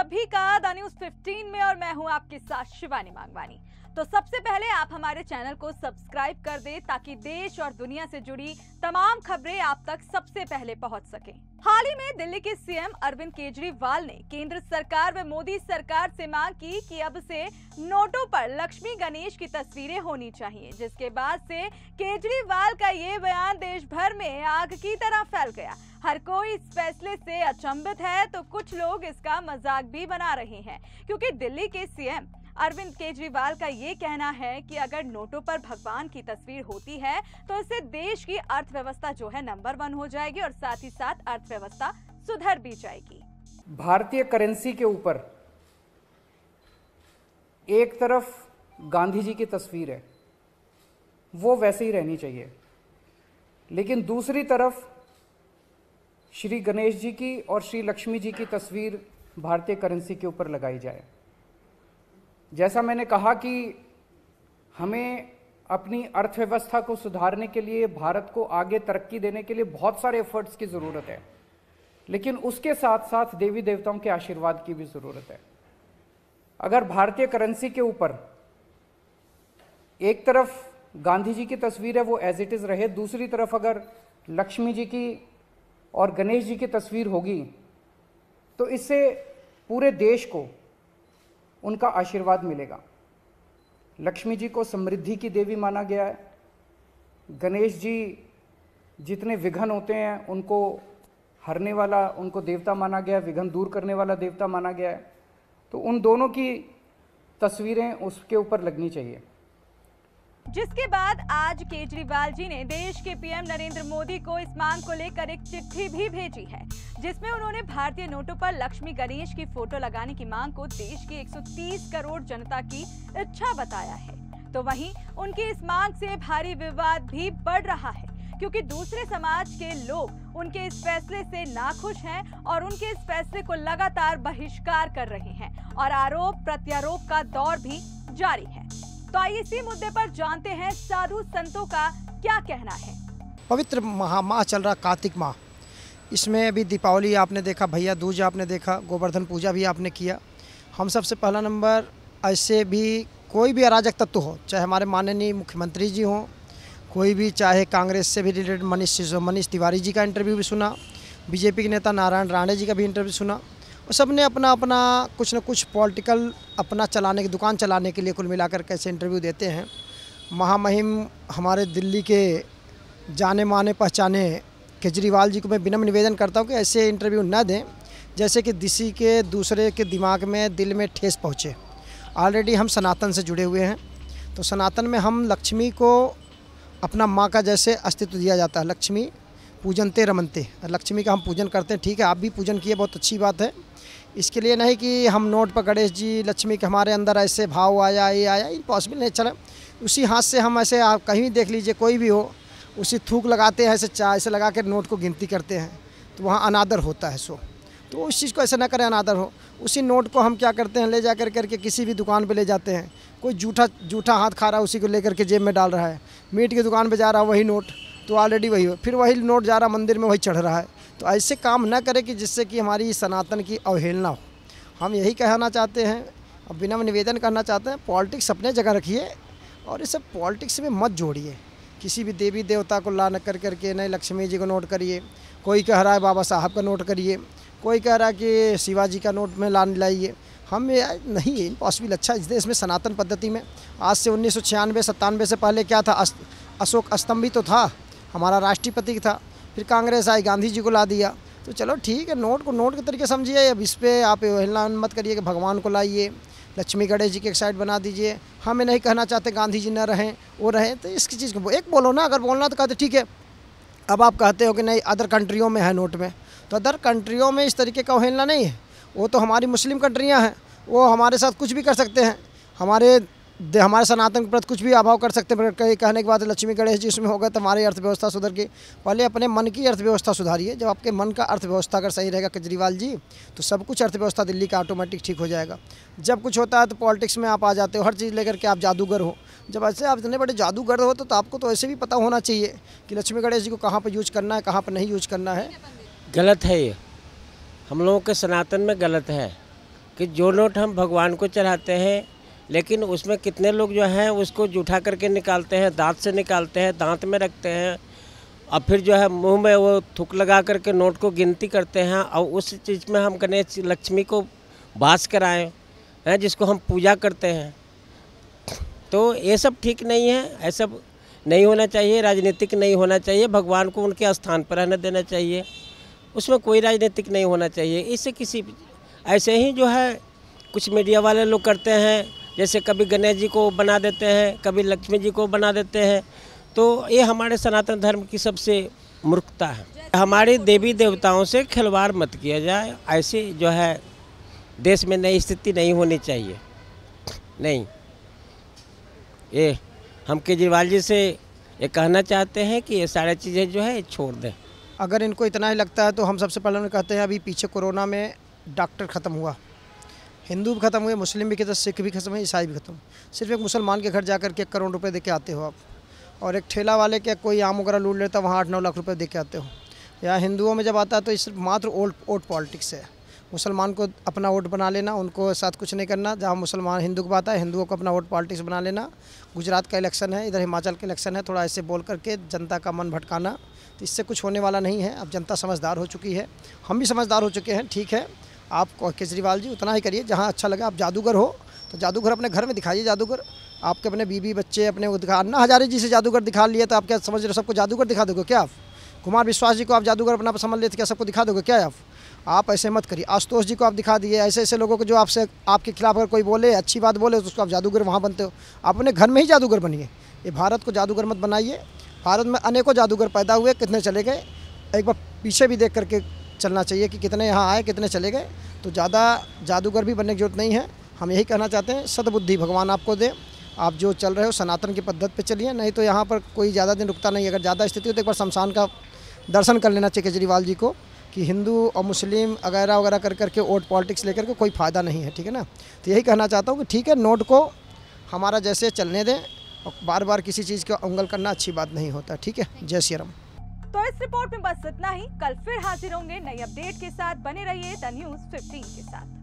सभी का the news 15 में और मैं हूं आपके साथ शिवानी मांगवानी। तो सबसे पहले आप हमारे चैनल को सब्सक्राइब कर दें ताकि देश और दुनिया से जुड़ी तमाम खबरें आप तक सबसे पहले पहुंच सकें। हाल ही में दिल्ली के सीएम अरविंद केजरीवाल ने केंद्र सरकार व मोदी सरकार से मांग की कि अब से नोटों पर लक्ष्मी गणेश की तस्वीरें होनी चाहिए, जिसके बाद से केजरीवाल का ये बयान देश भर में आग की तरह फैल गया। हर कोई इस फैसले से अचंभित है तो कुछ लोग इसका मजाक भी बना रहे हैं, क्योंकि दिल्ली के सीएम अरविंद केजरीवाल का ये कहना है कि अगर नोटों पर भगवान की तस्वीर होती है तो इससे देश की अर्थव्यवस्था जो है नंबर 1 हो जाएगी और साथ ही साथ अर्थव्यवस्था सुधर भी जाएगी। भारतीय करेंसी के ऊपर एक तरफ गांधी जी की तस्वीर है, वो वैसे ही रहनी चाहिए, लेकिन दूसरी तरफ श्री गणेश जी की और श्री लक्ष्मी जी की तस्वीर भारतीय करेंसी के ऊपर लगाई जाए। जैसा मैंने कहा कि हमें अपनी अर्थव्यवस्था को सुधारने के लिए, भारत को आगे तरक्की देने के लिए बहुत सारे एफर्ट्स की ज़रूरत है, लेकिन उसके साथ साथ देवी देवताओं के आशीर्वाद की भी ज़रूरत है। अगर भारतीय करेंसी के ऊपर एक तरफ गांधी जी की तस्वीर है वो एज इट इज़ रहे, दूसरी तरफ अगर लक्ष्मी जी की और गणेश जी की तस्वीर होगी तो इससे पूरे देश को उनका आशीर्वाद मिलेगा। लक्ष्मी जी को समृद्धि की देवी माना गया है, गणेश जी जितने विघ्न होते हैं उनको हरने वाला, उनको देवता माना गया है, विघ्न दूर करने वाला देवता माना गया है। तो उन दोनों की तस्वीरें उसके ऊपर लगनी चाहिए। जिसके बाद आज केजरीवाल जी ने देश के पीएम नरेंद्र मोदी को इस मांग को लेकर एक चिट्ठी भी भेजी है, जिसमें उन्होंने भारतीय नोटों पर लक्ष्मी गणेश की फोटो लगाने की मांग को देश की 130 करोड़ जनता की इच्छा बताया है। तो वहीं उनकी इस मांग से भारी विवाद भी बढ़ रहा है, क्योंकि दूसरे समाज के लोग उनके इस फैसले से नाखुश हैं और उनके इस फैसले को लगातार बहिष्कार कर रहे हैं और आरोप प्रत्यारोप का दौर भी जारी है। तो आइए इसी मुद्दे पर जानते हैं साधु संतों का क्या कहना है। पवित्र माह चल रहा कार्तिक माह, इसमें अभी दीपावली आपने देखा, भैया दूज आपने देखा, गोवर्धन पूजा भी आपने किया। हम सबसे पहला नंबर, ऐसे भी कोई भी अराजक तत्व हो, चाहे हमारे माननीय मुख्यमंत्री जी हों, कोई भी, चाहे कांग्रेस से भी रिलेटेड मनीष तिवारी जी का इंटरव्यू भी सुना, बीजेपी के नेता नारायण राणे जी का भी इंटरव्यू सुना, और सब ने अपना अपना कुछ न कुछ पॉलिटिकल अपना चलाने की, दुकान चलाने के लिए कुल मिलाकर कैसे इंटरव्यू देते हैं। महामहिम हमारे दिल्ली के जाने माने पहचाने केजरीवाल जी को मैं विनम्र निवेदन करता हूँ कि ऐसे इंटरव्यू न दें जैसे कि किसी के दूसरे के दिमाग में, दिल में ठेस पहुँचे। ऑलरेडी हम सनातन से जुड़े हुए हैं, तो सनातन में हम लक्ष्मी को अपना माँ का जैसे अस्तित्व दिया जाता है। लक्ष्मी पूजनते रमनते, लक्ष्मी का हम पूजन करते हैं। ठीक है, आप भी पूजन किए, बहुत अच्छी बात है। इसके लिए नहीं कि हम नोट पर गणेश जी, लक्ष्मी के हमारे अंदर ऐसे भाव आया, ये आया, इम्पॉसिबल नहीं। चला उसी हाथ से हम ऐसे, आप कहीं भी देख लीजिए, कोई भी हो, उसी थूक लगाते हैं, ऐसे ऐसे लगा कर नोट को गिनती करते हैं, तो वहाँ अनादर होता है। तो उस चीज़ को ऐसे ना करें, अनादर हो। उसी नोट को हम क्या करते हैं, ले जा करके किसी भी दुकान पे ले जाते हैं। कोई जूठा हाथ खा रहा है, उसी को लेकर के जेब में डाल रहा है। मीट की दुकान पे जा रहा है, वही नोट, तो ऑलरेडी वही हो, फिर वही नोट जा रहा मंदिर में, वही चढ़ रहा है। तो ऐसे काम ना करें कि जिससे कि हमारी सनातन की अवहेलना हो। हम यही कहना चाहते हैं और विनम्र निवेदन करना चाहते हैं, पॉलिटिक्स अपने जगह रखिए और इसे पॉलिटिक्स में मत जोड़िए। किसी भी देवी देवता को ला न करके नहीं लक्ष्मी जी को नोट करिए, कोई कह रहा है बाबा साहब का नोट करिए, कोई कह रहा है कि शिवाजी का नोट में लाइए। हम नहीं, ये इम्पॉसिबल। अच्छा, इस देश में सनातन पद्धति में आज से 1996-97 से पहले क्या था, अशोक स्तंभ भी तो था, हमारा राष्ट्रीय प्रतीक था। फिर कांग्रेस आई, गांधी जी को ला दिया। तो चलो ठीक है, नोट को नोट के तरीके समझिए। अब इस पर आप अवहेलना मत करिए कि भगवान को लाइए, लक्ष्मी गणेश जी की एक साइड बना दीजिए। हमें नहीं कहना चाहते गांधी जी न रहें, वो रहें, तो इसकी चीज़ को एक बोलो ना। अगर बोलना तो कहते ठीक है। अब आप कहते हो कि नहीं अदर कंट्रियों में है नोट में, तो अदर कंट्रियों में इस तरीके का अवहेलना नहीं है। वो तो हमारी मुस्लिम कंट्रियाँ हैं, वो हमारे साथ कुछ भी कर सकते हैं, हमारे सनातन के प्रति कुछ भी अभाव कर सकते हैं। कहीं कहने की बात है लक्ष्मी गणेश जी उसमें होगा तो हमारी अर्थव्यवस्था सुधर गई। पहले अपने मन की अर्थव्यवस्था सुधारिए। जब आपके मन का अर्थव्यवस्था अगर सही रहेगा केजरीवाल जी, तो सब कुछ अर्थव्यवस्था दिल्ली का ऑटोमेटिक ठीक हो जाएगा। जब कुछ होता है तो पॉलिटिक्स में आप आ जाते हो, हर चीज़ लेकर के आप जादूगर हो। जब ऐसे आप इतने बड़े जादूगर हो तो आपको तो ऐसे भी पता होना चाहिए कि लक्ष्मी गणेश जी को कहाँ पर यूज करना है, कहाँ पर नहीं यूज करना है। गलत है ये, हम लोगों के सनातन में गलत है। कि जो नोट हम भगवान को चढ़ाते हैं, लेकिन उसमें कितने लोग जो हैं उसको जूठा करके निकालते हैं, दांत से निकालते हैं, दांत में रखते हैं और फिर जो है मुंह में वो थूक लगा करके नोट को गिनती करते हैं और उस चीज़ में हम गणेश लक्ष्मी को वास कराएं हैं, जिसको हम पूजा करते हैं। तो ये सब ठीक नहीं है, ऐसा नहीं होना चाहिए, राजनीतिक नहीं होना चाहिए। भगवान को उनके स्थान पर रहने देना चाहिए, उसमें कोई राजनीतिक नहीं होना चाहिए। इससे किसी ऐसे ही जो है कुछ मीडिया वाले लोग करते हैं, जैसे कभी गणेश जी को बना देते हैं, कभी लक्ष्मी जी को बना देते हैं। तो ये हमारे सनातन धर्म की सबसे मूर्खता है। हमारे देवी देवताओं से खिलवाड़ मत किया जाए, ऐसी जो है देश में नई स्थिति नहीं होनी चाहिए। नहीं, ये हम केजरीवाल जी से ये कहना चाहते हैं कि ये सारी चीज़ें जो है छोड़ दें। अगर इनको इतना ही लगता है तो हम सबसे पहले उन्हें कहते हैं, अभी पीछे कोरोना में डॉक्टर ख़त्म हुआ, हिंदू भी खत्म हुए, मुस्लिम भी खत्म, सिख भी खत्म है, ईसाई भी खत्म। सिर्फ एक मुसलमान के घर जा कर के 1 करोड़ रुपए दे के आते हो आप, और एक ठेला वाले के कोई आम वगैरह लूट लेता वहाँ 8-9 लाख रुपए दे के आते हो। या हिंदुओं में जब आता है तो इस मात्र वोट पॉलिटिक्स है। मुसलमान को अपना वोट बना लेना, उनको साथ कुछ नहीं करना। जहाँ मुसलमान हिंदू की बात है, हिंदुओं को अपना वोट पॉलिटिक्स बना लेना। गुजरात का इलेक्शन है, इधर हिमाचल का इलेक्शन है, थोड़ा ऐसे बोल करके जनता का मन भटकाना, तो इससे कुछ होने वाला नहीं है। अब जनता समझदार हो चुकी है, हम भी समझदार हो चुके हैं। ठीक है, आप केजरीवाल जी उतना ही करिए जहाँ अच्छा लगे। आप जादूगर हो तो जादूगर अपने घर में दिखाइए। जादूगर आपके अपने बीवी बच्चे अपने वो दिखा। अन्ना हजारे जी से जादूगर दिखा लिए तो आप क्या समझ रहे हो सबको जादूगर दिखा दोगे क्या आप? कुमार विश्वास जी को आप जादूगर अपना समझ लेते, क्या सबको दिखा दोगे क्या आप ऐसे मत करिए। आशुतोष जी को आप दिखा दिए। ऐसे ऐसे लोगों को जो आपसे आपके खिलाफ अगर कोई बोले, अच्छी बात बोले, तो उसको आप जादूगर वहाँ बनते हो। आप अपने घर में ही जादूगर बनिए। ये भारत को जादूगर मत बनाइए। भारत में अनेकों जादूगर पैदा हुए, कितने चले गए। एक बार पीछे भी देख करके चलना चाहिए कि कितने यहाँ आए, कितने चले गए। तो ज़्यादा जादूगर भी बनने की जरूरत नहीं है। हम यही कहना चाहते हैं, सद्बुद्धि भगवान आपको दे। आप जो चल रहे हो सनातन की पद्धति पे चलिए, नहीं तो यहाँ पर कोई ज़्यादा दिन रुकता नहीं। अगर ज़्यादा स्थिति हो तो एक बार शमशान का दर्शन कर लेना चाहिए केजरीवाल जी को, कि हिंदू और मुस्लिम वगैरह वगैरह कर करके वोट पॉलिटिक्स लेकर के कोई फ़ायदा नहीं है। ठीक है ना? तो यही कहना चाहता हूँ कि ठीक है, नोट को हमारा जैसे चलने दें, और बार बार किसी चीज़ का उंगल करना अच्छी बात नहीं होता। ठीक है, जय श्री राम। तो इस रिपोर्ट में बस इतना ही। कल फिर हाजिर होंगे नई अपडेट के साथ। बने रहिए द न्यूज़ 15 के साथ।